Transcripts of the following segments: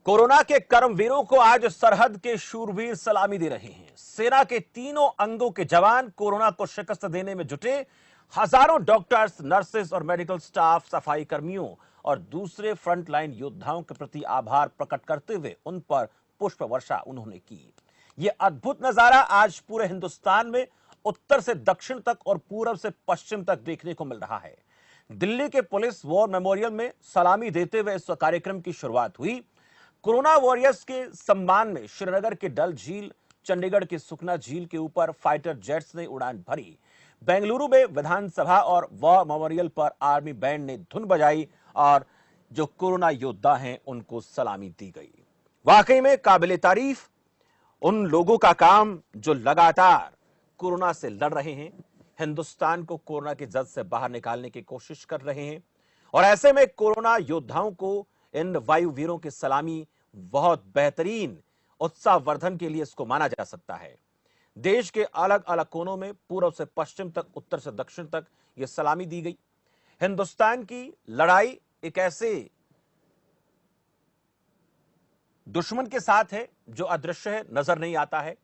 Corona के कर्मवीरों को आज सरहद के शूरवीर सलामी दे रहे हैं। सेना के तीनों अंगों के जवान कोरोना को शिकस्त देने में जुटे। हजारों डॉक्टर्स, नर्सेस और मेडिकल स्टाफ, सफाई कर्मियों और दूसरे फ्रंटलाइन योद्धाओं के प्रति आभार प्रकट करते हुए उन पर पुष्प वर्षा उन्होंने की। यह अद्भुत नजारा आज पूरे हिंदुस्तान में उत्तर से दक्षिण तक और पूर्व से पश्चिम तक देखने को मिल रहा है। दिल्ली के पुलिस वॉर मेमोरियल में सलामी देते हुए इस कार्यक्रम की शुरुआत हुई। कोरोना वॉरियर्स के सम्मान में श्रीनगर के डल झील, चंडीगढ़ की सुखना झील के ऊपर फाइटर जेट्स ने उड़ान भरी। बेंगलुरु में विधानसभा और वॉर मेमोरियल पर आर्मी बैंड ने धुन बजाई और जो कोरोना योद्धा हैं उनको सलामी दी गई। वाकई में काबिले तारीफ उन लोगों का काम जो लगातार कोरोना से लड़ रहे हैं, हिंदुस्तान को कोरोना की जद से बाहर निकालने की कोशिश कर रहे हैं। और ऐसे में कोरोना योद्धाओं को, इन वायुवीरों की सलामी बहुत बेहतरीन उत्साहवर्धन के लिए इसको माना जा सकता है। देश के अलग अलग कोनों में पूर्व से पश्चिम तक, उत्तर से दक्षिण तक यह सलामी दी गई। हिंदुस्तान की लड़ाई एक ऐसे दुश्मन के साथ है जो अदृश्य है, नजर नहीं आता है,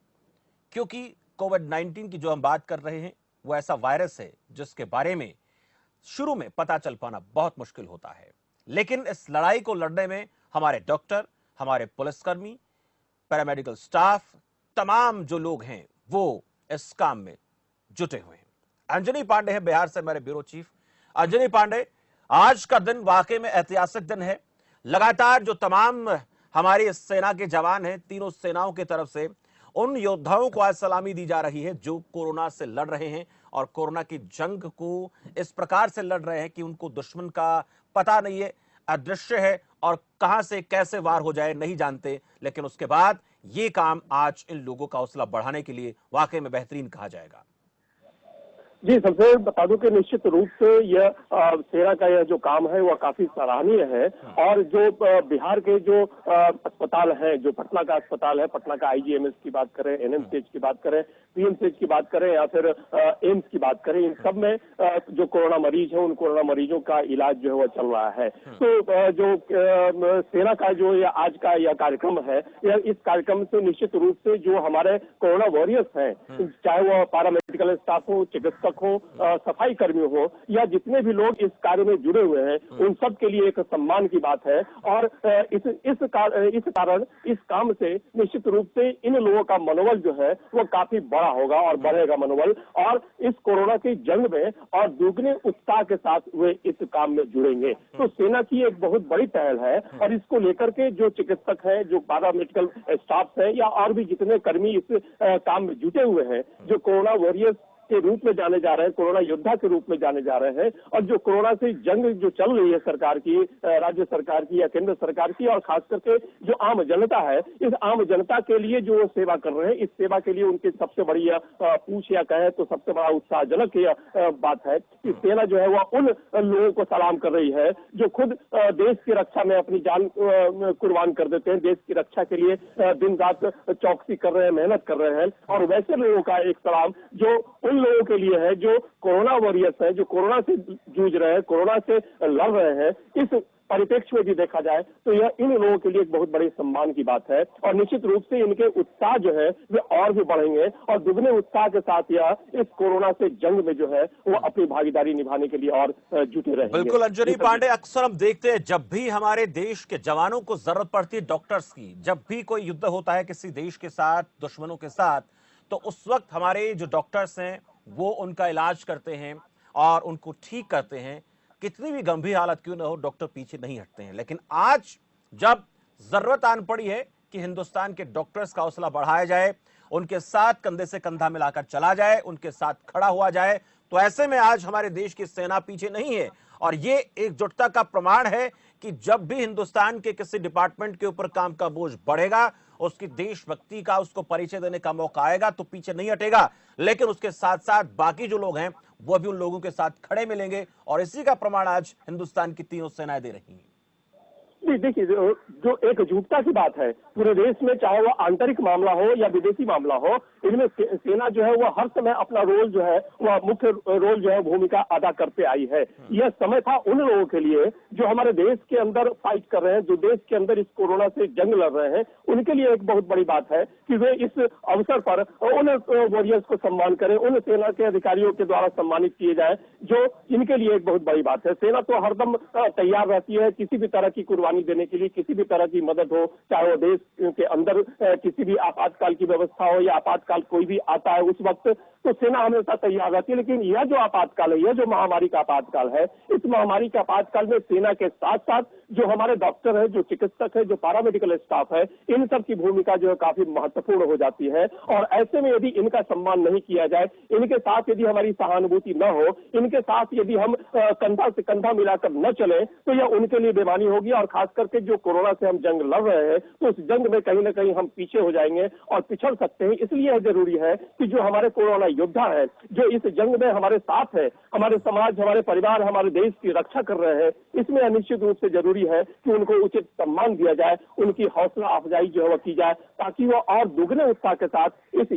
क्योंकि कोविड-19 की जो हम बात कर रहे हैं वो ऐसा वायरस है जिसके बारे में शुरू में पता चल पाना बहुत मुश्किल होता है। लेकिन इस लड़ाई को लड़ने में हमारे डॉक्टर, हमारे पुलिसकर्मी, पैरामेडिकल स्टाफ, तमाम जो लोग हैं वो इस काम में जुटे हुए हैं। अंजनी पांडे है बिहार से, मेरे ब्यूरो चीफ। अंजनी पांडे, आज का दिन वाकई में ऐतिहासिक दिन है। लगातार जो तमाम हमारी सेना के जवान हैं, तीनों सेनाओं की तरफ से उन योद्धाओं को आज सलामी दी जा रही है जो कोरोना से लड़ रहे हैं और कोरोना की जंग को इस प्रकार से लड़ रहे हैं कि उनको दुश्मन का पता नहीं है, अदृश्य है और कहां से कैसे वार हो जाए नहीं जानते। लेकिन उसके बाद ये काम आज इन लोगों का हौसला बढ़ाने के लिए वाकई में बेहतरीन कहा जाएगा। जी, सबसे बता दूं कि निश्चित रूप से यह सेना का यह जो काम है वह काफी सराहनीय है। और जो बिहार के जो अस्पताल है, जो पटना का अस्पताल है, पटना का आईजीएमएस की बात करें, एनएमसीएच की बात करें, पीएमसीएच की बात करें या फिर एम्स की बात करें, इन सब में जो कोरोना मरीज है उन कोरोना मरीजों का इलाज जो है वह चल रहा है। तो जो सेना का जो आज का यह कार्यक्रम है, इस कार्यक्रम से निश्चित रूप से जो हमारे कोरोना वॉरियर्स हैं, चाहे वह पैरामेडिकल स्टाफ हो, चिकित्सक हो, सफाई कर्मी हो या जितने भी लोग इस कार्य में जुड़े हुए हैं, उन सब के लिए एक सम्मान की बात है। और इस कारण इस काम से निश्चित रूप से इन लोगों का मनोबल जो है वो काफी बड़ा होगा और बढ़ेगा मनोबल, और इस कोरोना की जंग में और दुगने उत्साह के साथ वे इस काम में जुड़ेंगे। तो सेना की एक बहुत बड़ी पहल है और इसको लेकर के जो चिकित्सक हैं, जो पैरामेडिकल स्टाफ है या और भी जितने कर्मी इस काम में जुटे हुए हैं, जो कोरोना वॉरियर्स के रूप में जाने जा रहे हैं, कोरोना योद्धा के रूप में जाने जा रहे हैं, और जो कोरोना से जंग जो चल रही है सरकार की, राज्य सरकार की या केंद्र सरकार की, और खास करके जो आम जनता है, इस आम जनता के लिए जो वो सेवा कर रहे हैं, इस सेवा के लिए उनकी सबसे बड़ी पूछ या कहे तो सबसे बड़ा उत्साहजनक बात है कि सेना जो है वह उन लोगों को सलाम कर रही है जो खुद देश की रक्षा में अपनी जान कुर्बान कर देते हैं, देश की रक्षा के लिए दिन रात चौकसी कर रहे हैं, मेहनत कर रहे हैं। और वैसे लोगों का एक सलाम जो उन लोगों के लिए है जो कोरोना वॉरियर्स है, जो कोरोना से जूझ रहे हैं, कोरोना से लड़ रहे हैं। इस परिप्रेक्ष्य में भी देखा जाए तो यह इन लोगों के लिए एक बहुत बड़े सम्मान की बात है और निश्चित रूप से इनके उत्साह जो है वे और भी बढ़ेंगे और दुगने उत्साह के साथ यह इस कोरोना से जंग में जो है वो अपनी भागीदारी निभाने के लिए और जुटे रहेंगे। बिल्कुल अंजनी पांडे, अक्सर हम देखते हैं जब भी हमारे देश के जवानों को जरूरत पड़ती है डॉक्टर्स की, जब भी कोई युद्ध होता है किसी देश के साथ, दुश्मनों के साथ, तो उस वक्त हमारे जो डॉक्टर्स हैं वो उनका इलाज करते हैं और उनको ठीक करते हैं। कितनी भी गंभीर हालत क्यों ना हो, डॉक्टर पीछे नहीं हटते हैं। लेकिन आज जब जरूरत आन पड़ी है कि हिंदुस्तान के डॉक्टर्स का हौसला बढ़ाया जाए, उनके साथ कंधे से कंधा मिलाकर चला जाए, उनके साथ खड़ा हुआ जाए, तो ऐसे में आज हमारे देश की सेना पीछे नहीं है। और ये एकजुटता का प्रमाण है कि जब भी हिंदुस्तान के किसी डिपार्टमेंट के ऊपर काम का बोझ बढ़ेगा, उसकी देशभक्ति का उसको परिचय देने का मौका आएगा तो पीछे नहीं हटेगा। लेकिन उसके साथ साथ बाकी जो लोग हैं वो भी उन लोगों के साथ खड़े मिलेंगे और इसी का प्रमाण आज हिंदुस्तान की तीनों सेनाएं दे रही हैं। जी देखिए, जो एकजुटता की बात है पूरे देश में, चाहे वो आंतरिक मामला हो या विदेशी मामला हो, इनमें सेना जो है वो हर समय अपना रोल जो है वह मुख्य रोल जो है भूमिका अदा करते आई है। यह समय था उन लोगों के लिए जो हमारे देश के अंदर फाइट कर रहे हैं, जो देश के अंदर इस कोरोना से जंग लड़ रहे हैं, उनके लिए एक बहुत बड़ी बात है कि वे इस अवसर पर उन वॉरियर्स को सम्मान करें, उन सेना के अधिकारियों के द्वारा सम्मानित किए जाए, जो इनके लिए एक बहुत बड़ी बात है। सेना तो हरदम तैयार रहती है किसी भी तरह की कुर्बानी देने के लिए, किसी भी तरह की मदद हो, चाहे वो देश के अंदर किसी भी आपातकाल की व्यवस्था हो या आपातकाल कोई भी आता है उस वक्त, तो सेना हमेशा तैयार रहती है। लेकिन यह जो आपातकाल है, यह जो महामारी का आपातकाल है, इस महामारी के आपातकाल में सेना के साथ साथ जो हमारे डॉक्टर है, जो चिकित्सक है, जो पैरामेडिकल स्टाफ है, इन सब की भूमिका जो है काफी महत्वपूर्ण हो जाती है। और ऐसे में यदि इनका सम्मान नहीं किया जाए, इनके साथ यदि हमारी सहानुभूति न हो, इनके साथ यदि हम कंधा से कंधा मिलाकर न चले, तो यह उनके लिए बेमानी होगी। और खास करके जो कोरोना से हम जंग लड़ रहे हैं, तो उस जंग में कहीं ना कहीं हम पीछे हो जाएंगे और पिछड़ सकते हैं। इसलिए यह जरूरी है कि जो हमारे कोरोना योद्धा है, जो इस जंग में हमारे साथ है, हमारे समाज, हमारे परिवार, हमारे देश की रक्षा कर रहे हैं, इसमें निश्चित रूप से जरूरी है कि उनको उचित सम्मान दिया जाए, उनकी हौसला अफजाई जो है वह की जाए, ताकि वो और दुगने उत्साह के साथ इस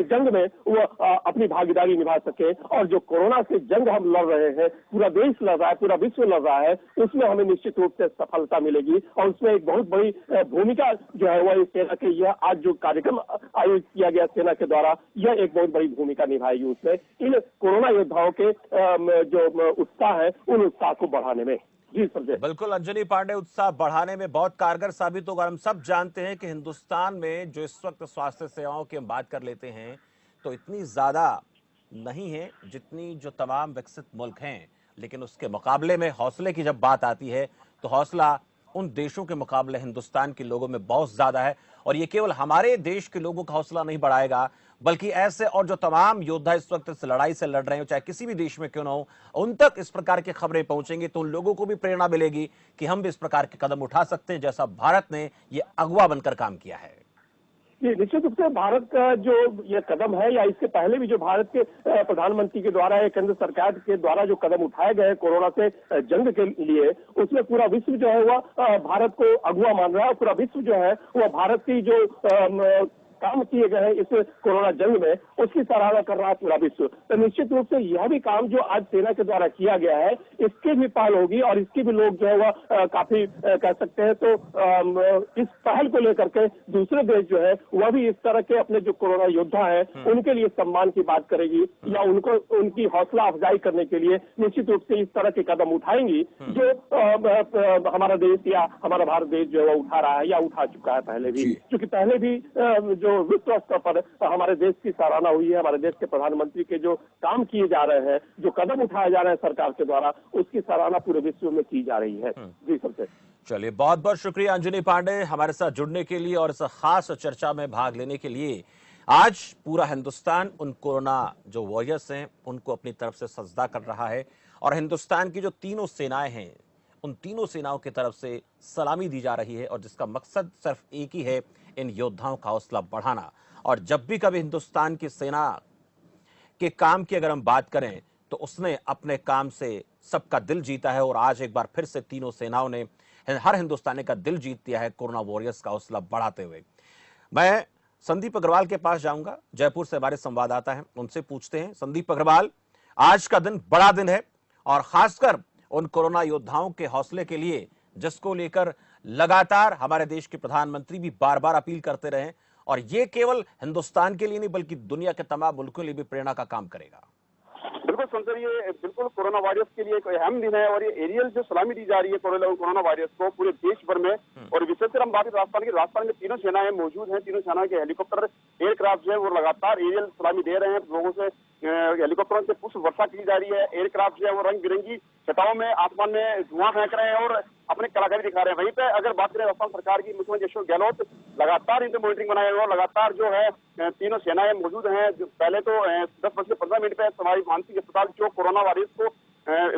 जंग में वो अपनी भागीदारी निभा सके। और जो कोरोना से जंग हम लड़ रहे हैं, पूरा देश लड़ रहा है, पूरा विश्व लड़ रहा है, उसमें हमें निश्चित रूप से सफलता मिलेगी। और उसमें एक बहुत बड़ी भूमिका जो है वह सेना के, यह आज जो कार्यक्रम आयोजित किया गया सेना के द्वारा, यह एक बहुत बड़ी भूमिका निभाएगी उसमें, इन कोरोना योद्धाओं के जो उत्साह है उन उत्साह को बढ़ाने में। जी संजय। बिल्कुल अंजनी पांडे, उत्साह बढ़ाने में बहुत कारगर साबित होगा। हम सब जानते हैं कि हिंदुस्तान में जो इस वक्त स्वास्थ्य सेवाओं की हम बात कर लेते हैं तो इतनी ज्यादा नहीं है जितनी जो तमाम विकसित मुल्क हैं, लेकिन उसके मुकाबले में हौसले की जब बात आती है तो हौसला उन देशों के मुकाबले हिंदुस्तान के लोगों में बहुत ज्यादा है। और ये केवल हमारे देश के लोगों का हौसला नहीं बढ़ाएगा, बल्कि ऐसे और जो तमाम योद्धा इस वक्त इस लड़ाई से लड़ रहे हो, चाहे किसी भी देश में क्यों ना हो, उन तक इस प्रकार की खबरें पहुंचेंगी तो उन लोगों को भी प्रेरणा मिलेगी कि हम भी इस प्रकार के कदम उठा सकते हैं, जैसा भारत ने ये अगवा बनकर काम किया है। जी निश्चित रूप से भारत का जो ये कदम है, या इसके पहले भी जो भारत के प्रधानमंत्री के द्वारा या केंद्र सरकार के द्वारा जो कदम उठाए गए कोरोना से जंग के लिए, उसमें पूरा विश्व जो है वह भारत को अगुवा मान रहा है। पूरा विश्व जो है वह भारत की जो काम किए गए हैं इस कोरोना जंग में, उसकी सराहना कर रहा है पूरा विश्व। तो निश्चित रूप से यह भी काम जो आज सेना के द्वारा किया गया है, इसकी भी पहल होगी और इसकी भी लोग जो है वह काफी कह सकते हैं तो इस पहल को लेकर के दूसरे देश जो है वह भी इस तरह के अपने जो कोरोना योद्धा है उनके लिए सम्मान की बात करेगी, या उनको उनकी हौसला अफजाई करने के लिए निश्चित रूप से इस तरह के कदम उठाएंगी जो हमारा देश या हमारा भारत देश जो है वह उठा रहा है या उठा चुका है पहले भी। क्योंकि पहले भी जो विश्व स्तर पर हमारे देश की सराहना हुई है, हमारे देश के प्रधानमंत्री के जो काम किए जा रहे हैं, जो कदम उठाए जा रहे हैं सरकार के द्वारा, उसकी सराहना पूरे विश्व में की जा रही है। जी सबसे चलिए, बहुत बहुत शुक्रिया अंजनी पांडे हमारे साथ जुड़ने के लिए और इस खास चर्चा में भाग लेने के लिए। आज पूरा हिंदुस्तान उन कोरोना जो वॉरियर्स हैं उनको अपनी तरफ से सजदा कर रहा है और हिंदुस्तान की जो तीनों सेनाएं हैं उन तीनों सेनाओं की तरफ से सलामी दी जा रही है, और जिसका मकसद सिर्फ एक ही है, इन योद्धाओं का हौसला बढ़ाना। और जब भी कभी हिंदुस्तान की सेना के काम की अगर हम बात करें तो उसने अपने काम से सबका दिल जीता है, और आज एक बार फिर से तीनों सेनाओं ने हर हिंदुस्तानी का दिल जीत दिया है कोरोना वॉरियर्स का हौसला बढ़ाते हुए। मैं संदीप अग्रवाल के पास जाऊंगा, जयपुर से हमारे संवाददाता हैं, उनसे पूछते हैं। संदीप अग्रवाल, आज का दिन बड़ा दिन है और खासकर उन कोरोना योद्धाओं के हौसले के लिए जिसको लेकर लगातार हमारे देश के प्रधानमंत्री भी बार बार अपील करते रहे, और ये केवल हिंदुस्तान के लिए नहीं बल्कि दुनिया के तमाम मुल्कों के लिए भी प्रेरणा का काम करेगा। बिल्कुल संसद, ये बिल्कुल कोरोना वायरस के लिए एक अहम दिन है और ये एरियल जो सलामी दी जा रही है कोरोना वायरस को पूरे देश भर में। और विशेषकर हम बात करें राजस्थान में तीनों सेनाएं मौजूद हैं, तीनों सेनाओं के हेलीकॉप्टर एयरक्राफ्ट जो है वो लगातार एरियल सलामी दे रहे हैं। लोगों से हेलीकॉप्टरों से पुष्प वर्षा की जा रही है। एयरक्राफ्ट जो है वो रंग बिरंगी छटाओं में आसमान में धुआं फेंक रहे हैं और अपने कलाकारी दिखा रहे हैं। वहीं पे अगर बात करें राजस्थान सरकार की, मुख्यमंत्री अशोक गहलोत लगातार इनकी मॉनिटरिंग बनाए हुए, लगातार जो है तीनों सेनाएं मौजूद हैं। पहले तो 10:15 पे सवाई मानसिंह अस्पताल जो कोरोना वायरस को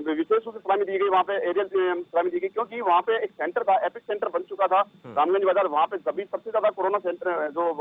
विशेष रूप से सलामी दी गई, वहाँ पे एरियल सलामी दी गई, क्योंकि वहाँ पे एक सेंटर था, एपिक सेंटर बन चुका था रामगंज बाजार। वहाँ पे सभी सबसे ज्यादा कोरोना सेंटर जो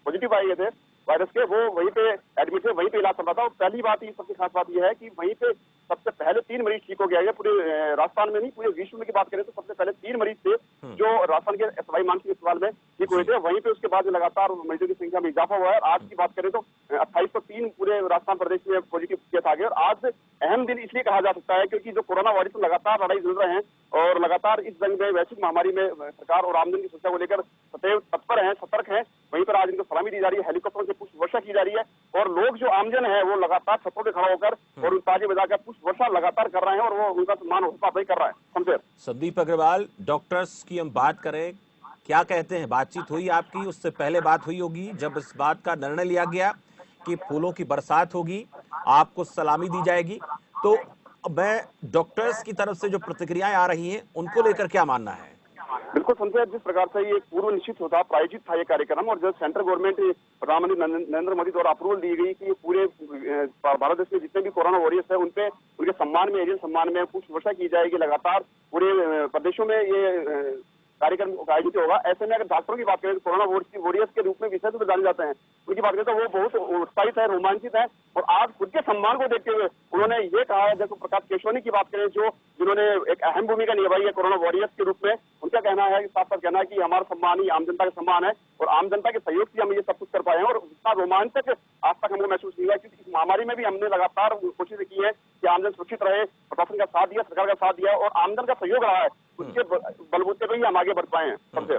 पॉजिटिव पाए गए थे वायरस के, वो वहीं पे एडमिट है, वहीं पे इलाज चल रहा था। और पहली बात, ये सबसे खास बात यह है कि वहीं पे सबसे पहले 3 मरीज ठीक हो गया है पूरे राजस्थान में नहीं, पूरे विश्व में की बात करें तो सबसे पहले 3 मरीज थे जो राजस्थान के सवाई मानसिंह अस्पताल में ठीक हुए थे। वहीं पे उसके बाद लगातार मरीजों की संख्या में इजाफा हुआ है। आज की बात करें तो 2803 पूरे राजस्थान प्रदेश में पॉजिटिव केस आ गए। और आज अहम दिन इसलिए कहा जा सकता है क्योंकि जो कोरोना वायरस से लगातार लड़ाई लड़ रहे हैं और लगातार इस जंग में, वैश्विक महामारी में सरकार और आमदनी की सुरक्षा को लेकर सदैव तत्पर है, सतर्क है। वहीं पर आज इनको सलामी दी जा रही है, हेलीकॉप्टरों से पुष्प वर्षा की जा रही है और लोग जो आमजन है वो लगातार छतों पे खड़ा होकर और ताजे बजाकर पुष्प वर्षा लगातार कर रहे हैं और वो उनका सम्मान हौसला अफजाई कर रहा है। समझे संदीप अग्रवाल, डॉक्टर्स की हम बात करें, क्या कहते हैं? बातचीत हुई आपकी? उससे पहले बात हुई होगी जब इस बात का निर्णय लिया गया कि फूलों की बरसात होगी, आपको सलामी दी जाएगी। तो मैं डॉक्टर्स की तरफ से जो प्रतिक्रियाएं आ रही हैं उनको लेकर क्या मानना है? बिल्कुल संजय, जिस प्रकार से ये पूर्व निश्चित होता प्रायोजित था ये कार्यक्रम और जब सेंट्रल गवर्नमेंट प्रधानमंत्री नरेंद्र मोदी द्वारा अप्रूवल दी गई कि पूरे भारत देश में जितने भी कोरोना वॉरियर्स है उनपे उनके सम्मान में, एरियल सम्मान में पुष्प वर्षा की जाएगी, लगातार पूरे प्रदेशों में ये कार्यक्रम आयोजित होगा। ऐसे में अगर डॉक्टरों की बात करें तो कोरोना वॉरियर्स के रूप में विशेष में जाने जाते हैं, उनकी बात करें तो वो बहुत उत्साहित है, रोमांचित है और आज खुद के सम्मान को देखते हुए उन्होंने ये कहा है। जैसे प्रकाश केशवानी की बात करें जिन्होंने एक अहम भूमिका निभाई है कोरोना वॉरियर्स के रूप में, उनका कहना है, साफ साफ कहना है कि हमारा सम्मान ही आम जनता का सम्मान है और आम जनता के सहयोग से हम ये सब कुछ कर पाए हैं और इतना रोमांचक आज तक हमको महसूस नहीं हुआ क्योंकि इस महामारी में भी हमने लगातार कोशिश की है कि आमजन सुरक्षित रहे, प्रशासन का साथ दिया, सरकार का साथ दिया और आमजन का सहयोग रहा है, उसके बलबूते पे ही हम आगे बढ़ पाए हैं। सबसे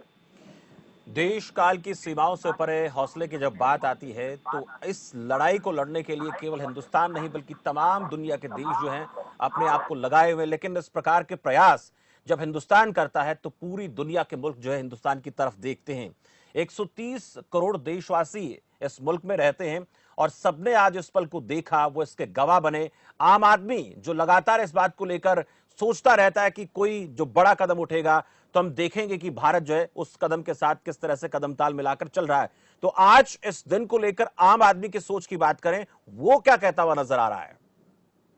देश काल की सीमाओं से परे हौसले की जब बात आती है तो इस लड़ाई को लड़ने के लिए केवल हिंदुस्तान नहीं बल्कि तमाम दुनिया के देश जो हैं अपने आप को लगाए हुए। लेकिन इस प्रकार के प्रयास जब हिंदुस्तान करता है तो पूरी दुनिया के मुल्क जो है हिंदुस्तान की तरफ देखते हैं। 130 करोड़ देशवासी इस मुल्क में रहते हैं और सबने आज इस पल को देखा, वो इसके गवाह बने। आम आदमी जो लगातार इस बात को लेकर सोचता रहता है कि कोई जो बड़ा कदम उठेगा तो हम देखेंगे कि भारत जो है उस कदम के साथ किस तरह से कदम ताल मिलाकर चल रहा है। तो आज इस दिन को लेकर आम आदमी की सोच की बात करें, वो क्या कहता हुआ नजर आ रहा है?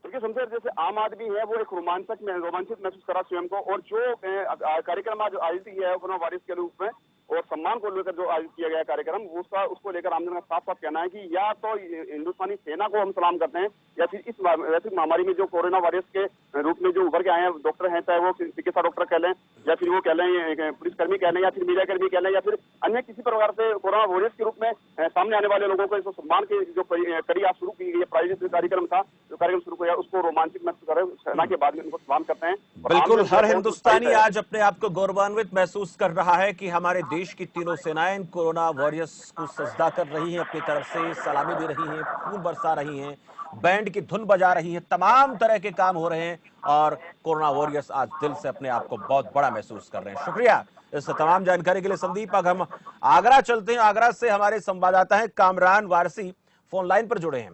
देखिए समझे, जैसे आम आदमी है वो एक रोमांचित महसूस करा स्वयं को और जो कार्यक्रम आज आयोजित किया है कोरोना वायरस के रूप में और सम्मान को लेकर जो आयोजित किया गया कार्यक्रम उसको लेकर आमजन का साफ साफ कहना है कि या तो हिंदुस्तानी सेना को हम सलाम करते हैं या फिर इस वैश्विक महामारी में जो कोरोना वायरस के रूप में जो उभर के आए हैं डॉक्टर हैं, चाहे वो चिकित्सा डॉक्टर कह लें या फिर वो कह लें पुलिसकर्मी कह लें या फिर मीडिया कर्मी कह लें या फिर अन्य किसी प्रकार से कोरोना वायरस के रूप में सामने आने वाले लोगों को सम्मान की जो कड़ी आज शुरू की गई है, प्रायोजित कार्यक्रम था, जो कार्यक्रम शुरू किया उसको रोमांचित महसूस कर सेना के बाद में उनको सलाम करते हैं। बिल्कुल, हर हिंदुस्तानी आज अपने आप को गौरवान्वित महसूस कर रहा है कि हमारे देश की तीनों सेनाएं कोरोना वॉरियर्स को सजदा कर रही हैं, अपनी तरफ से सलामी दे रही हैं, फूल बरसा रही हैं, बैंड की धुन बजा रही हैं, तमाम तरह के काम हो रहे हैं और कोरोना वॉरियर्स आज दिल से अपने आप को बहुत बड़ा महसूस कर रहे हैं। शुक्रिया इस तमाम जानकारी के लिए संदीप। अब हम आगरा चलते हैं। आगरा से हमारे संवाददाता हैं कामरान वारसी फोन लाइन पर जुड़े हैं।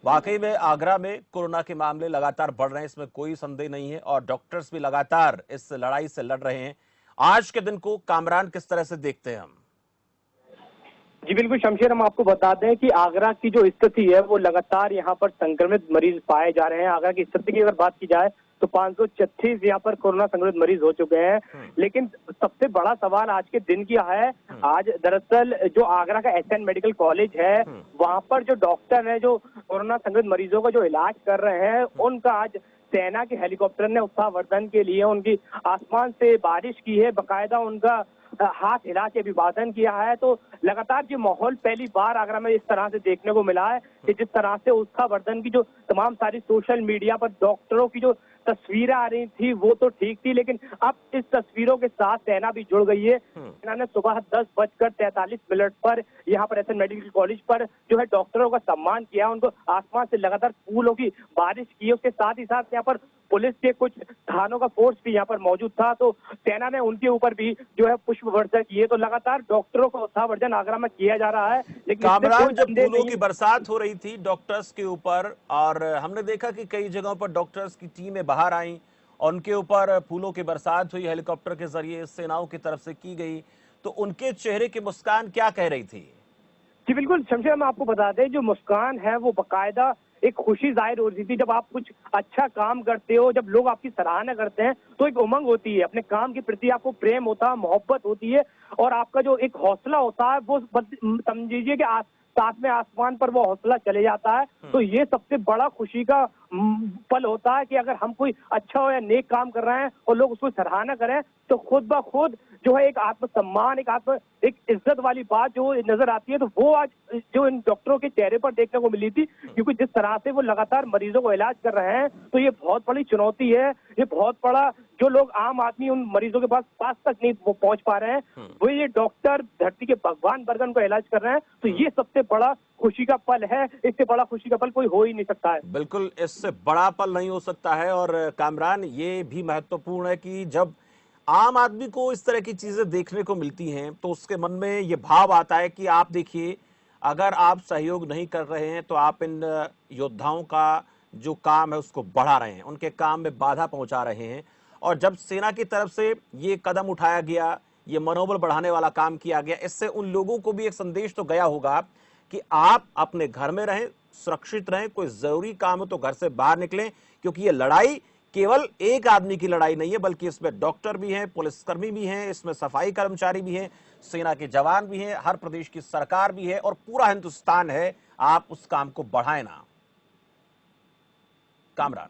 वाकई में आगरा में कोरोना के मामले लगातार बढ़ रहे हैं, इसमें कोई संदेह नहीं है और डॉक्टर्स भी लगातार इस लड़ाई से लड़ रहे हैं। आज के दिन को कामरान किस तरह से देखते हैं हम? जी बिल्कुल शमशेर, हम आपको बता दें कि आगरा की जो स्थिति है वो लगातार यहाँ पर संक्रमित मरीज पाए जा रहे हैं। आगरा की स्थिति की अगर बात की जाए तो 536 यहाँ पर कोरोना संक्रमित मरीज हो चुके हैं। लेकिन सबसे बड़ा सवाल आज के दिन की है, आज दरअसल जो आगरा का एसएन मेडिकल कॉलेज है वहाँ पर जो डॉक्टर है जो कोरोना संक्रमित मरीजों का जो इलाज कर रहे हैं उनका आज सेना के हेलीकॉप्टर ने उत्साहवर्धन के लिए उनकी आसमान से बारिश की है, बकायदा उनका हाथ हिला के अभिवादन किया है। तो लगातार ये माहौल पहली बार आगरा में इस तरह से देखने को मिला है कि जिस तरह से उत्साहवर्धन की जो तमाम सारी सोशल मीडिया पर डॉक्टरों की जो तस्वीरें आ रही थी वो तो ठीक थी, लेकिन अब इस तस्वीरों के साथ सेना भी जुड़ गई है। सेना ने सुबह 10:43 पर यहाँ पर एसएन मेडिकल कॉलेज पर जो है डॉक्टरों का सम्मान किया, उनको आसमान से लगातार फूलों की बारिश की। उसके साथ ही साथ यहाँ पर पुलिस के कुछ थानों का फोर्स भी यहाँ पर मौजूद था, तो सेना ने उनके ऊपर भी जो है पुष्प वर्षा की है। तो लगातार डॉक्टरों का उत्साहवर्धन आगरा में किया जा रहा है। लेकिन कामरान, जब फूलों की बरसात हो रही थी डॉक्टर्स के ऊपर और हमने देखा कि कई जगहों पर डॉक्टर्स की टीमें बाहर आई और उनके ऊपर फूलों की बरसात हुई, हेलीकॉप्टर के जरिए सेनाओं की तरफ से की गई, तो उनके चेहरे की मुस्कान क्या कह रही थी? जी बिल्कुल शमशेर, हम आपको बता दें जो मुस्कान है वो बकायदा एक खुशी जाहिर हो रही थी। जब आप कुछ अच्छा काम करते हो, जब लोग आपकी सराहना करते हैं तो एक उमंग होती है, अपने काम के प्रति आपको प्रेम होता है, मोहब्बत होती है और आपका जो एक हौसला होता है वो समझिए कि साथ में आसमान पर वो हौसला चले जाता है। तो ये सबसे बड़ा खुशी का पल होता है कि अगर हम कोई अच्छा हो या नेक काम कर रहे हैं और लोग उसको सराहना करें तो खुद ब खुद जो है एक आत्मसम्मान, एक इज्जत वाली बात जो नजर आती है, तो वो आज जो इन डॉक्टरों के चेहरे पर देखने को मिली थी। क्योंकि जिस तरह से वो लगातार मरीजों को इलाज कर रहे हैं, तो ये बहुत बड़ी चुनौती है, ये बहुत बड़ा, जो लोग आम आदमी उन मरीजों के पास तक नहीं वो पहुंच पा रहे हैं, वो ये डॉक्टर धरती के भगवान बन उनको इलाज कर रहे हैं। तो ये सबसे बड़ा खुशी का पल है, इससे बड़ा खुशी का पल कोई हो ही नहीं सकता है। बिल्कुल, इससे बड़ा पल नहीं हो सकता है। और कामरान, ये भी महत्वपूर्ण है कि जब आम आदमी को इस तरह की चीजें देखने को मिलती हैं तो उसके मन में ये भाव आता है कि आप देखिए, अगर आप सहयोग नहीं कर रहे हैं तो आप इन योद्धाओं का जो काम है उसको बढ़ा रहे हैं, उनके काम में बाधा पहुंचा रहे हैं। और जब सेना की तरफ से ये कदम उठाया गया, ये मनोबल बढ़ाने वाला काम किया गया, इससे उन लोगों को भी एक संदेश तो गया होगा कि आप अपने घर में रहें, सुरक्षित रहें, कोई जरूरी काम हो तो घर से बाहर निकलें, क्योंकि ये लड़ाई केवल एक आदमी की लड़ाई नहीं है, बल्कि इसमें डॉक्टर भी हैं, पुलिसकर्मी भी हैं, इसमें सफाई कर्मचारी भी हैं, सेना के जवान भी हैं, हर प्रदेश की सरकार भी है और पूरा हिंदुस्तान है। आप उस काम को बढ़ाएं ना। कामरान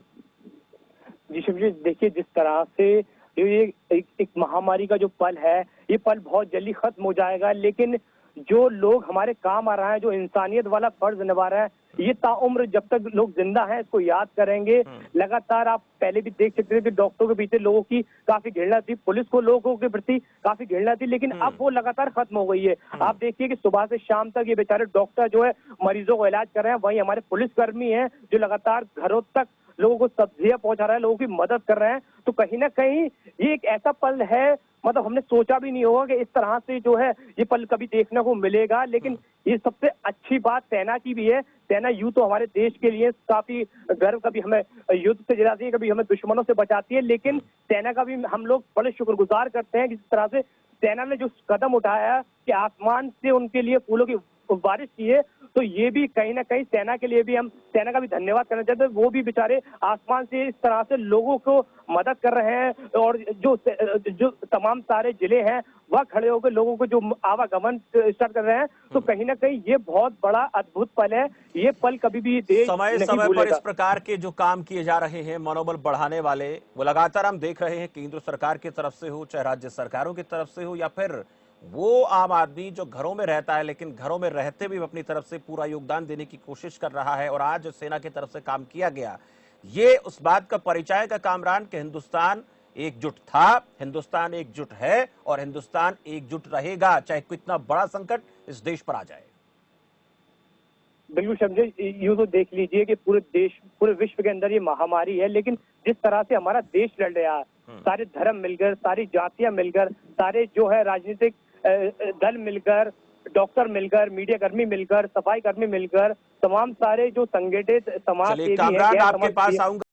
जी शिवजी, देखिए जिस तरह से ये एक महामारी का जो पल है, ये पल बहुत जल्दी खत्म हो जाएगा, लेकिन जो लोग हमारे काम आ रहा है, जो इंसानियत वाला फर्ज निभा रहा है, ये ताउम्र जब तक लोग जिंदा हैं इसको याद करेंगे। लगातार आप पहले भी देख सकते थे कि डॉक्टरों के पीछे लोगों की काफी घृणा थी, पुलिस को लोगों के प्रति काफी घृणा थी, लेकिन अब वो लगातार खत्म हो गई है। आप देखिए कि सुबह से शाम तक ये बेचारे डॉक्टर जो है मरीजों को इलाज कर रहे हैं, वहीं हमारे पुलिसकर्मी हैं जो लगातार घरों तक लोगों को सब्जियां पहुंचा रहे हैं, लोगों की मदद कर रहे हैं। तो कहीं ना कहीं ये एक ऐसा पल है, मतलब हमने सोचा भी नहीं होगा कि इस तरह से जो है ये पल कभी देखने को मिलेगा। लेकिन ये सबसे अच्छी बात सेना की भी है। सेना यूं तो हमारे देश के लिए काफी गर्व, कभी हमें युद्ध से जिलाती है, कभी हमें दुश्मनों से बचाती है, लेकिन सेना का भी हम लोग बड़े शुक्रगुजार करते हैं कि जिस तरह से सेना ने जो कदम उठाया कि आसमान से उनके लिए फूलों की बारिश की है, तो ये भी कहीं ना कहीं सेना के लिए भी हम सेना का भी धन्यवाद करना चाहते हैं। वो भी बेचारे आसमान से इस तरह से लोगों को मदद कर रहे हैं, और जो तमाम सारे जिले हैं वह खड़े होकर लोगों को जो आवागमन स्टार्ट कर रहे हैं, तो कहीं ना कहीं ये बहुत बड़ा अद्भुत पल है। ये पल कभी भी देश समय नहीं समय पर भूलेगा। इस प्रकार के जो काम किए जा रहे हैं मनोबल बढ़ाने वाले, वो लगातार हम देख रहे हैं, केंद्र सरकार की तरफ से हो, चाहे राज्य सरकारों की तरफ से हो, या फिर वो आम आदमी जो घरों में रहता है लेकिन घरों में रहते भी अपनी तरफ से पूरा योगदान देने की कोशिश कर रहा है। और आज सेना की तरफ से काम किया गया, ये उस बात का परिचय का कामरान कि हिंदुस्तान एकजुट था, हिंदुस्तान एकजुट है और हिंदुस्तान एकजुट रहेगा, चाहे कितना बड़ा संकट इस देश पर आ जाए। बिल्कुल समझे, यूं तो देख लीजिए कि पूरे देश, पूरे विश्व के अंदर ये महामारी है, लेकिन जिस तरह से हमारा देश लड़ रहा है, सारे धर्म मिलकर, सारी जातियां मिलकर, सारे जो है राजनीतिक दल मिलकर, डॉक्टर मिलकर, मीडिया कर्मी मिलकर, सफाई कर्मी मिलकर, तमाम सारे जो संगठित समाज चलिए कामरान, आपके पास आऊंगा।